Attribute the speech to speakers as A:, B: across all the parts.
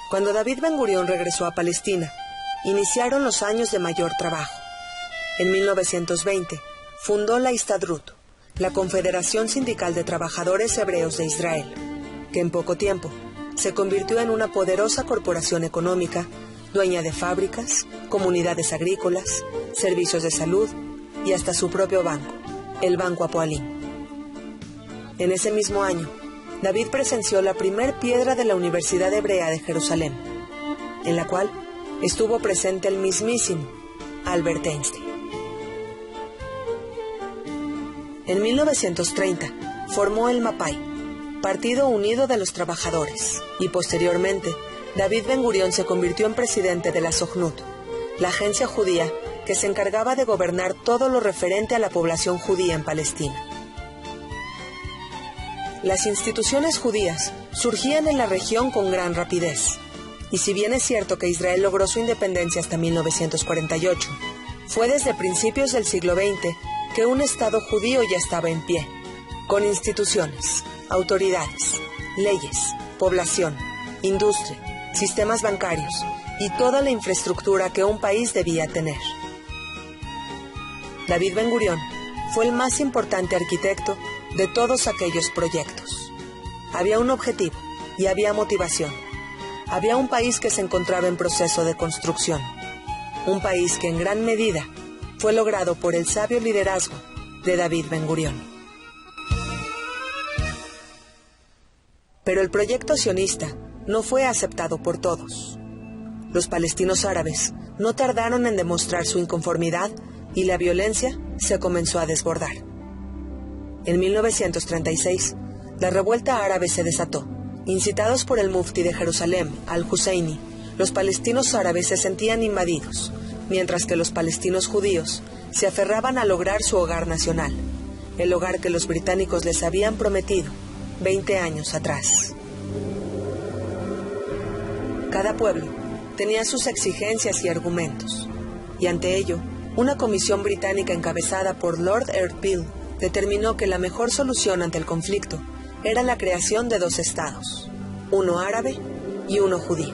A: Cuando David Ben-Gurión regresó a Palestina, iniciaron los años de mayor trabajo. En 1920, fundó la Histadrut, la Confederación Sindical de Trabajadores Hebreos de Israel, que en poco tiempo se convirtió en una poderosa corporación económica, dueña de fábricas, comunidades agrícolas, servicios de salud y hasta su propio banco, el Banco Hapoalim. En ese mismo año, David presenció la primer piedra de la Universidad Hebrea de Jerusalén, en la cual estuvo presente el mismísimo Albert Einstein. En 1930 formó el MAPAI, Partido Unido de los Trabajadores, y posteriormente David Ben-Gurión se convirtió en presidente de la Sojnut, la agencia judía que se encargaba de gobernar todo lo referente a la población judía en Palestina. Las instituciones judías surgían en la región con gran rapidez, y si bien es cierto que Israel logró su independencia hasta 1948, fue desde principios del siglo XX que un Estado judío ya estaba en pie, con instituciones, autoridades, leyes, población, industria, sistemas bancarios y toda la infraestructura que un país debía tener. David Ben-Gurión fue el más importante arquitecto de todos aquellos proyectos. Había un objetivo y había motivación. Había un país que se encontraba en proceso de construcción. Un país que en gran medida fue logrado por el sabio liderazgo de David Ben-Gurión. Pero el proyecto sionista no fue aceptado por todos. Los palestinos árabes no tardaron en demostrar su inconformidad y la violencia se comenzó a desbordar. En 1936, la revuelta árabe se desató. Incitados por el mufti de Jerusalén, al-Husseini, los palestinos árabes se sentían invadidos, mientras que los palestinos judíos se aferraban a lograr su hogar nacional, el hogar que los británicos les habían prometido 20 años atrás. Cada pueblo tenía sus exigencias y argumentos, y ante ello, una comisión británica encabezada por Lord Erpil determinó que la mejor solución ante el conflicto era la creación de 2 estados, uno árabe y uno judío.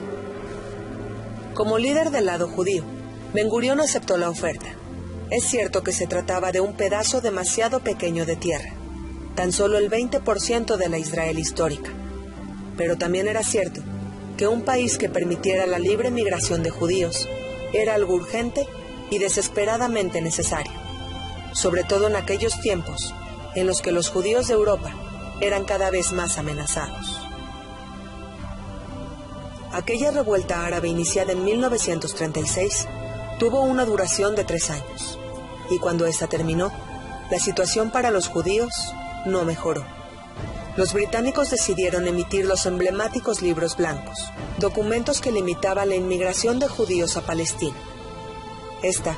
A: Como líder del lado judío, Ben-Gurión aceptó la oferta. Es cierto que se trataba de un pedazo demasiado pequeño de tierra, tan solo el 20% de la Israel histórica. Pero también era cierto que un país que permitiera la libre migración de judíos era algo urgente y desesperadamente necesario, sobre todo en aquellos tiempos en los que los judíos de Europa eran cada vez más amenazados. Aquella revuelta árabe iniciada en 1936 tuvo una duración de 3 años, y cuando esta terminó, la situación para los judíos no mejoró. Los británicos decidieron emitir los emblemáticos libros blancos, documentos que limitaban la inmigración de judíos a Palestina. Esta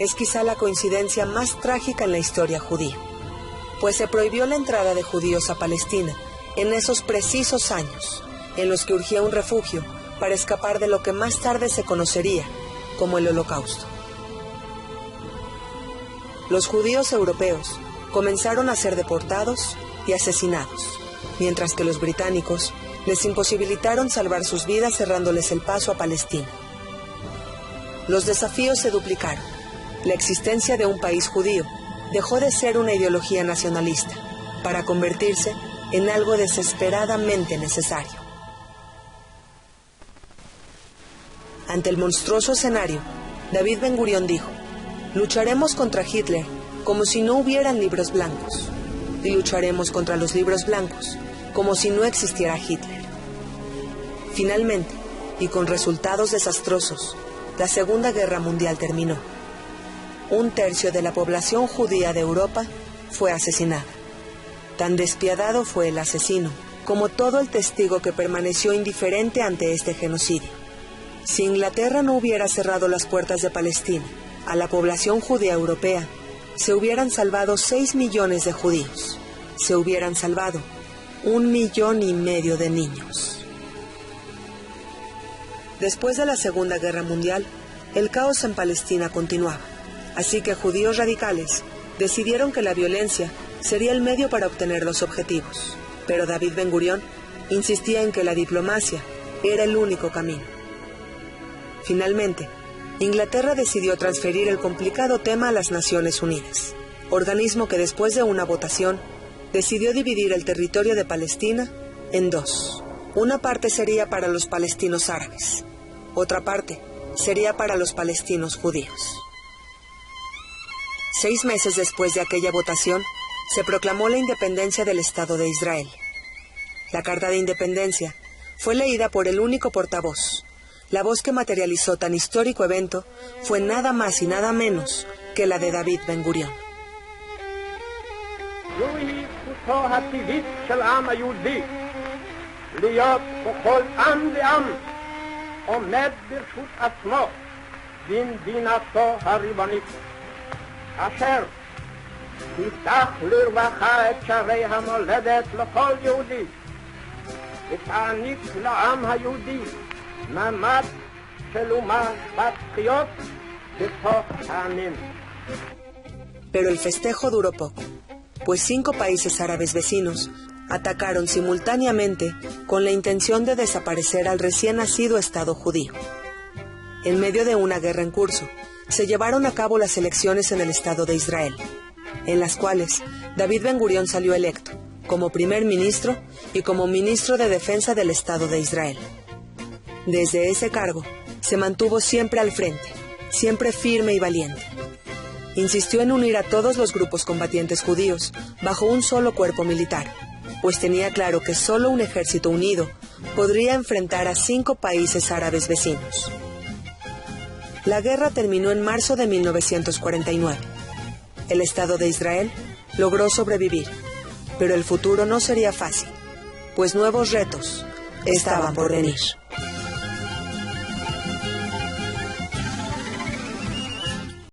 A: es quizá la coincidencia más trágica en la historia judía, pues se prohibió la entrada de judíos a Palestina en esos precisos años, en los que urgía un refugio para escapar de lo que más tarde se conocería como el Holocausto. Los judíos europeos comenzaron a ser deportados y asesinados, mientras que los británicos les imposibilitaron salvar sus vidas cerrándoles el paso a Palestina. Los desafíos se duplicaron. La existencia de un país judío dejó de ser una ideología nacionalista para convertirse en algo desesperadamente necesario. Ante el monstruoso escenario, David Ben-Gurión dijo: lucharemos contra Hitler como si no hubieran libros blancos, y lucharemos contra los libros blancos como si no existiera Hitler. Finalmente, y con resultados desastrosos, la Segunda Guerra Mundial terminó. 1/3 de la población judía de Europa fue asesinada. Tan despiadado fue el asesino como todo el testigo que permaneció indiferente ante este genocidio. Si Inglaterra no hubiera cerrado las puertas de Palestina a la población judía europea, se hubieran salvado 6 millones de judíos. Se hubieran salvado 1,5 millones de niños. Después de la Segunda Guerra Mundial, el caos en Palestina continuaba, así que judíos radicales decidieron que la violencia sería el medio para obtener los objetivos. Pero David Ben-Gurión insistía en que la diplomacia era el único camino. Finalmente, Inglaterra decidió transferir el complicado tema a las Naciones Unidas, organismo que después de una votación decidió dividir el territorio de Palestina en dos. Una parte sería para los palestinos árabes, otra parte sería para los palestinos judíos. 6 meses después de aquella votación, se proclamó la independencia del Estado de Israel. La Carta de Independencia fue leída por el único portavoz. La voz que materializó tan histórico evento fue nada más y nada menos que la de David Ben-Gurión.
B: אשר תפתח לרווחה את שערי המולדת לכל יהודי ותעניק לעם היהודי מעמד של אומה בת זכויות בתוך העמים.
A: Pero el festejo duró poco, pues 5 países árabes vecinos atacaron simultáneamente con la intención de desaparecer al recién nacido Estado judío. En medio de una guerra en curso, se llevaron a cabo las elecciones en el Estado de Israel, en las cuales David Ben-Gurión salió electo como primer ministro y como ministro de Defensa del Estado de Israel. Desde ese cargo, se mantuvo siempre al frente, siempre firme y valiente. Insistió en unir a todos los grupos combatientes judíos bajo un solo cuerpo militar, pues tenía claro que solo un ejército unido podría enfrentar a 5 países árabes vecinos. La guerra terminó en marzo de 1949. El Estado de Israel logró sobrevivir, pero el futuro no sería fácil, pues nuevos retos estaban por venir.